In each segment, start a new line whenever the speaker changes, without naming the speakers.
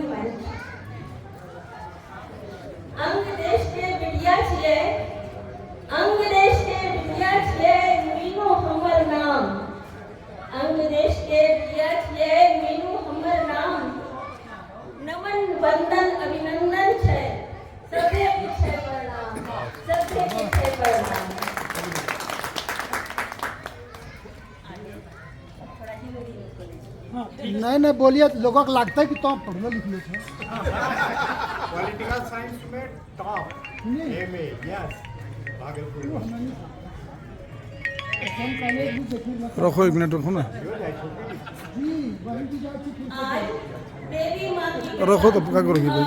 मंच। अंग देश के बिटिया छिए, अंग देश के बिटिया छिए, मीनू हमर नाम। अंग देश के बिटिया छिए, मीनू हमर नाम। नमन वंदन अभिनंदन छै, सबे पीछे प्रणाम, सबे पीछे प्रणाम।
नहीं नहीं बोलिए, लोगों को लगता है कि तो पढ़ने लिखने थे।
पॉलिटिकल साइंस में टॉप एमए यस भागलपुर।
रखो एक मिनट, रखो ना।
आज देवी माँ की
रखो तो पक्का करोगी भाई।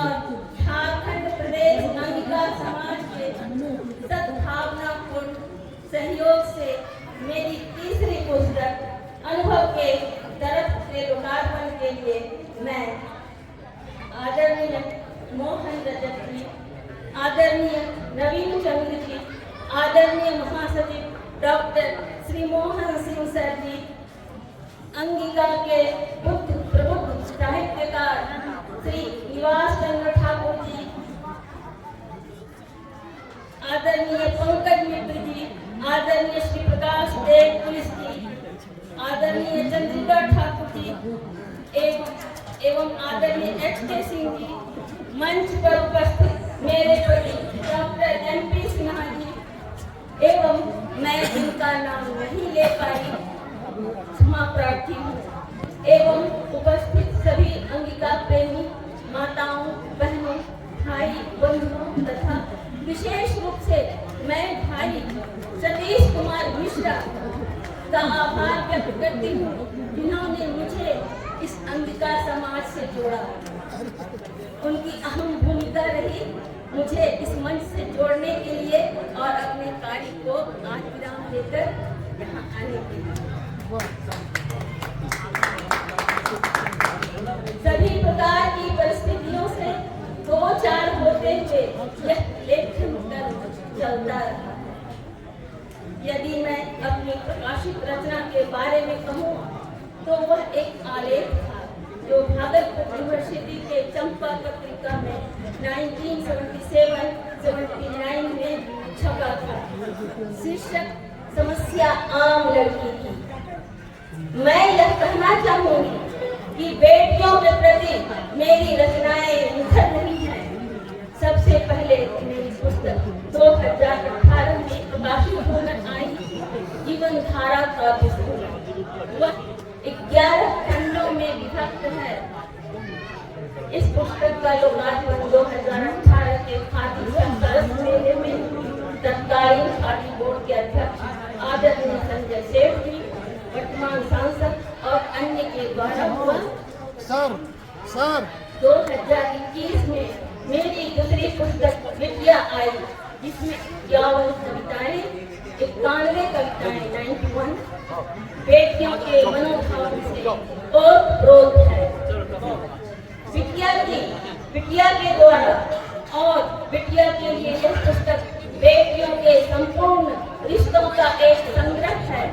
झारखंड प्रदेश अंगिका समाज के सद्भावनापूर्ण सहयोग से मेरी तीसरी पुस्तक अनुभव के दरख्त के लोकार्पण के लिए मैं आदरणीय मोहन रजक जी, आदरणीय नवीन चंद्र जी, आदरणीय महासचिव डॉक्टर श्री मोहन सिंह सर जी, अंगिका के बुद्ध प्रबुद्ध साहित्यकार श्री निवास चंद्र ठाकुर जी, आदरणीय पंकज मित्र जी, आदरणीय श्री प्रकाश देव पुलिस जी, आदरणीय चंद्रिका ठाकुर जी एवं आदरणीय एच.के. सिंह जी, मंच पर उपस्थित मेरे पति डॉक्टर एम.पी. सिन्हा जी एवं मैं जिनका नाम नहीं ले पाई, क्षमा प्रार्थी हूँ, एवं उपस्थित सभी अंगिका प्रेमी माताओं, बहनों, भाई बंधुओं तथा विशेष रूप से मैं भाई सतीश कुमार मिश्रा का आभार व्यक्त करती हूँ, जिन्होंने मुझे इस अंगिका समाज से जोड़ा। उनकी अहम भूमिका रही मुझे इस मंच से जोड़ने के लिए और अपने कार्य को आज विराम देकर यहाँ आने के लिए। सभी प्रकार की परिस्थितियों से दो चार होते हुए यह लेखन कर्म चलता रहा। यदि मैं अपनी प्रकाशित रचना के बारे में कहूँ तो वह एक आलेख था जो भागलपुर यूनिवर्सिटी के चंपा पत्रिका में 1977-79 में छपा था। शीर्षक समस्या आम लड़की की। मैं यह कहना चाहूंगी कि बेटियों के प्रति मेरी रचनाएं मुखर नहीं हैं। सबसे पहले मेरी पुस्तक 2018 में प्रकाशित होकर आई जीवन धारा का पुस्तक, वह 11 खंडों में विभक्त है। इस पुस्तक का लोकार्पण 2018 के खादी सरस मेले में तत्कालीन खादी बोर्ड के अध्यक्ष आदरणीय संजय सेठ जी, वर्तमान सांसद और अन्य के द्वारा हुआ।
सर
2021 में मेरी दूसरी पुस्तक विद्या आई, जिसमें 51 कविताएं, 91 कविताएं 91 बेटियों के मनोभाव से ओतप्रोत है। बिटिया के द्वारा और बिटिया के लिए यह पुस्तक बेटियों के संपूर्ण रिश्तों का एक संग्रह है,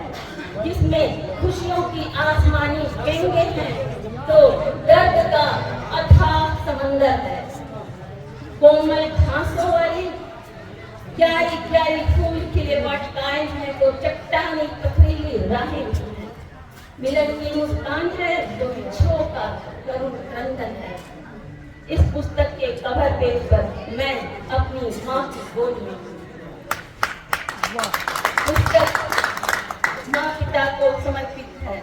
जिसमें खुशियों की आसमानी पेंगे हैं तो दर्द का अथाह समंदर है। कोमल घासों वाली प्यारी प्यारी फूल खिले वाटिकाएं हैं तो चट्टानी पथरीली राहें हैं। मिलन की मुस्कान है तो बिच्छुओं का करुण क्रंदन है। इस पुस्तक के कवर पेज पर मैं अपनी माँ की गोद में हूँ। पुस्तक माँ पिता को समर्पित है।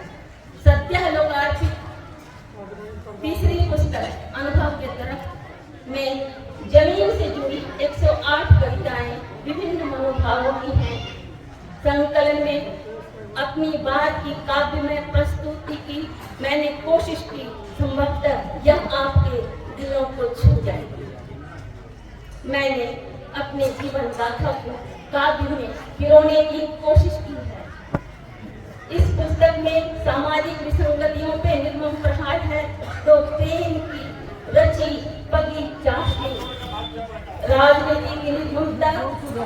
सत्य लोकार्पित तीसरी पुस्तक अनुभव के तरफ में जमीन से जुड़ी 108 कविताएं विभिन्न मनोभावों की हैं। संकलन में अपनी बात की काव्य में प्रस्तुति की मैंने कोशिश की, संभवतः यह आपके दिलों को छू जाए। मैंने अपने जीवन गाथा को काव्य में पिरोने की कोशिश की है। इस पुस्तक में सामाजिक विसंगतियों पे निर्मम प्रहार है तो प्रेम की रची पगी चाशनी, राजनीति की निर्ममता,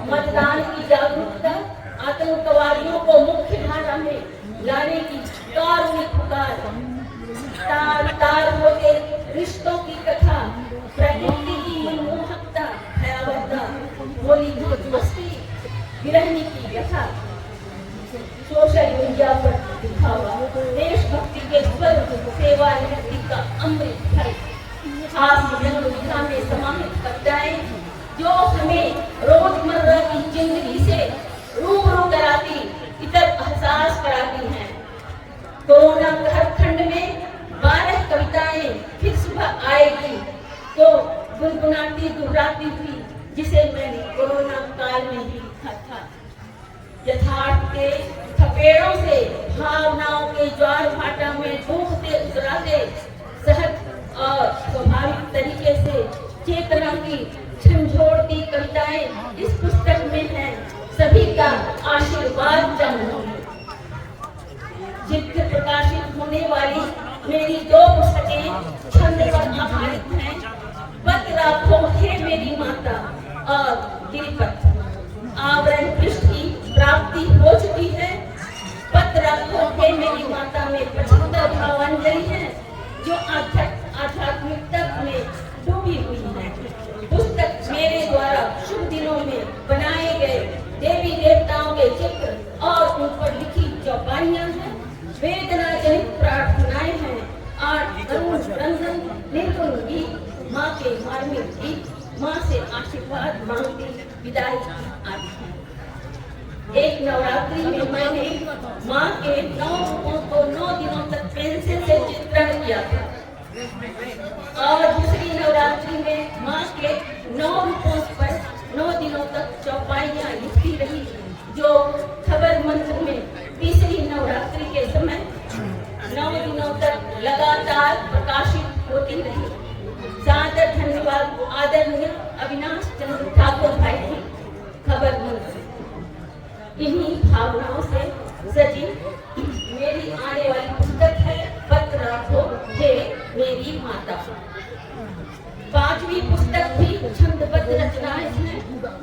मतदान की जागरूकता, आतंकवादियों को मुख्य धारा में लाने की कारुणिक पुकार, तार तार होते रिश्तों की कथा किया दिखावा, देशभक्ति के स्वर, सेवा निवृत्ति का अमृत फल, खास जन्मदिन में समाहित कविताएं जो हमें रोजमर्रा की जिंदगी से रूबरू कराती, इतर एहसास कराती हैं। कोरोना कहरखंड में 12 कविताएं फिर सुबह आएगी तो गुनगुनाती दोहराती हुई, जिसे मैंने कोरोना काल में ही लिखा था। यथार्थ के थपेड़ों से भावनाओं के ज्वार भाटा में डूबते उतराते सहज और स्वाभाविक तरीके से चेतना की झंझोड़ती कविताएं इस पुस्तक में है। सभी का आशीर्वाद चाहूंगी। जिससे प्रकाशित होने वाली मेरी 2 पुस्तकें छंद पर आधारित हैं। पत राखो हे मेरी माता और गिरिपथ। आवरण पृष्ठ की प्राप्ति हो चुकी है। पत राखो हे मेरी माता में 75 भावांजलि है जो आध्यात्मिकता में डूबी हुई है। पुस्तक मेरे द्वारा शुभ दिनों में बनाए गए देवी देवताओं के चित्र और उन पर लिखी चौपाइयां हैं। वेदना जनित प्रार्थनाएं हैं और रंजन निर्गुण गीत, माँ के मार्मिक गीत, माँ से आशीर्वाद मांगती विदाई आदि है। एक नवरात्रि में मैंने माँ के 9 रूपों को 9 दिनों तक पेंसिल से चित्रण किया था और दूसरी नवरात्रि में माँ के 9 रूपों पर 9 दिनों तक चौपाइयां लिखती रही, जो खबर मंत्र में तीसरी नवरात्रि के समय 9 दिनों तक लगातार प्रकाशित होती रही। सादर धन्यवाद आदरणीय अविनाश चंद्र ठाकुर भाई की खबर मंत्र। इन्हीं भावनाओं से सजी मेरी आने वाली पुस्तक है पत राखो हे मेरी माता। 5वीं पुस्तक भी छंदबद्ध रचनाएं हैं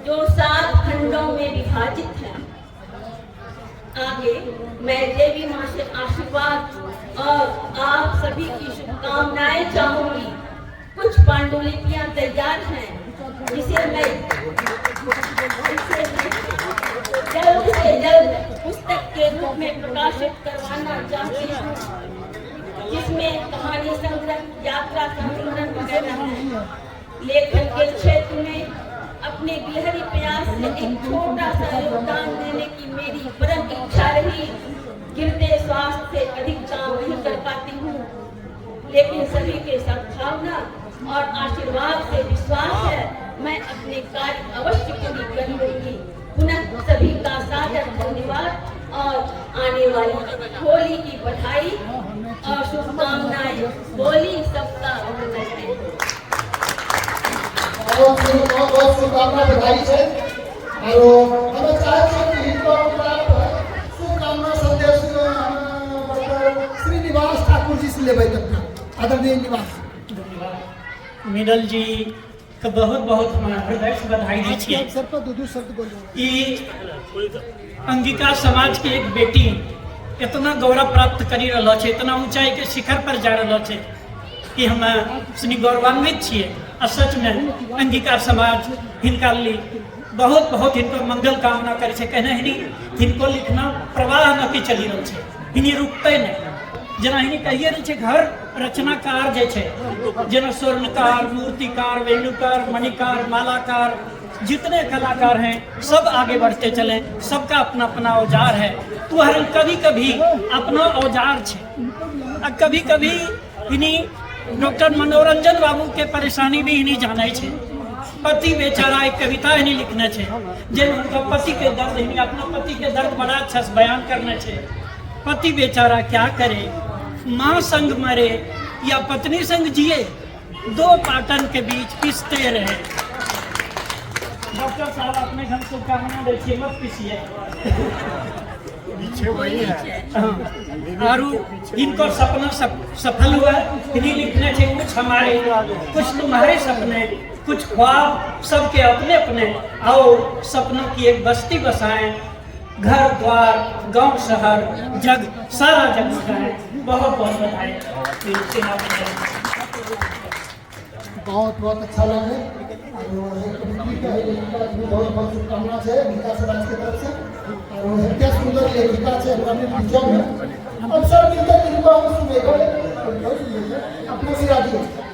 जो 7 खंडों में विभाजित है। आगे मैं देवी माँ से आशीर्वाद और आप सभी की शुभकामनाएं चाहूंगी। कुछ पांडुलिपियां तैयार हैं जिसे मैं जल्द से जल्द पुस्तक के रूप में प्रकाशित करवाना चाहती हूँ, जिसमें कहानी संग्रह, यात्रा संग्रहण वगैरह है। लेखन के क्षेत्र में अपने गहरी प्रयास से एक छोटा सा योगदान देने की मेरी परम इच्छा रही। गिरते स्वास्थ्य से अधिक काम नहीं कर पाती हूँ, लेकिन सभी के सद्भावना और आशीर्वाद से विश्वास है मैं अपने कार्य अवश्य पूरी कर लूंगी। पुनः सभी का सादर धन्यवाद और आने वाली होली की बधाई और शुभकामनाएं। होली सबका मंगल है।
बहुत शुभकामना बधाई है और हमें चाहे कि इनको शुभकामना संदेश श्रीनिवास ठाकुर जी से लेबै तक आदरणीय निवास
मिनल जी का बहुत बहुत हमारा हृदय से बधाई दी छियै।
सर पर दो शब्द बोल
अंगिका समाज की एक बेटी इतना गौरव प्राप्त करी रहा है, इतना ऊंचाई के शिखर पर जा रहा है कि हम सुनी गौरवान्वित छियै। और सच में अंगिका समाज हिनका लिए बहुत बहुत हिनको मंगल कामना करे छे। कहना हिनको लिखना प्रवाह न की चली रहा है, हिनी रुकते नहीं। जना हिनी कहिए रहे घर रचनाकार जे छे, जना स्वर्णकार, मूर्तिकार, वेणुकार, मणिकार, मालाकार, जितने कलाकार हैं सब आगे बढ़ते चले। सबका अपना अपना औजार है। तो हर कभी कभी अपना औजार छे। और कभी कभी हिनी डॉक्टर मनोरंजन बाबू के परेशानी भी हिनी जाने छे। पति बेचारा एक कविता हिनी लिखने छे, जे उनका पति के दर्द हिनी अपना पति के दर्द बड़ा अच्छा से बयान करने छे। पति बेचारा क्या करे, माँ संग मरे या पत्नी संग जिए, 2 पाटन के बीच पिसते रहे। डॉक्टर साहब अपने घर शुभकामना देखिए, मत पिसिए।
पीछे वही है।
और इनको सपना सफल हुआ। इन्हीं लिखने थे कुछ हमारे, कुछ तुम्हारे सपने, कुछ ख्वाब, सबके अपने अपने। आओ सपनों की एक बस्ती बसाएं, घर द्वार, गांव, शहर, जग, सारा जग बसाएं। बहुत बहुत बधाई।
बहुत बहुत अच्छा लगे और बहुत बहुत शुभकामना है विकास समाज की तरफ से और सुंदर लेखिका है हमारे बीचों में अवसर मिलते जिनको हम सुनेगा अपने सिरा दिए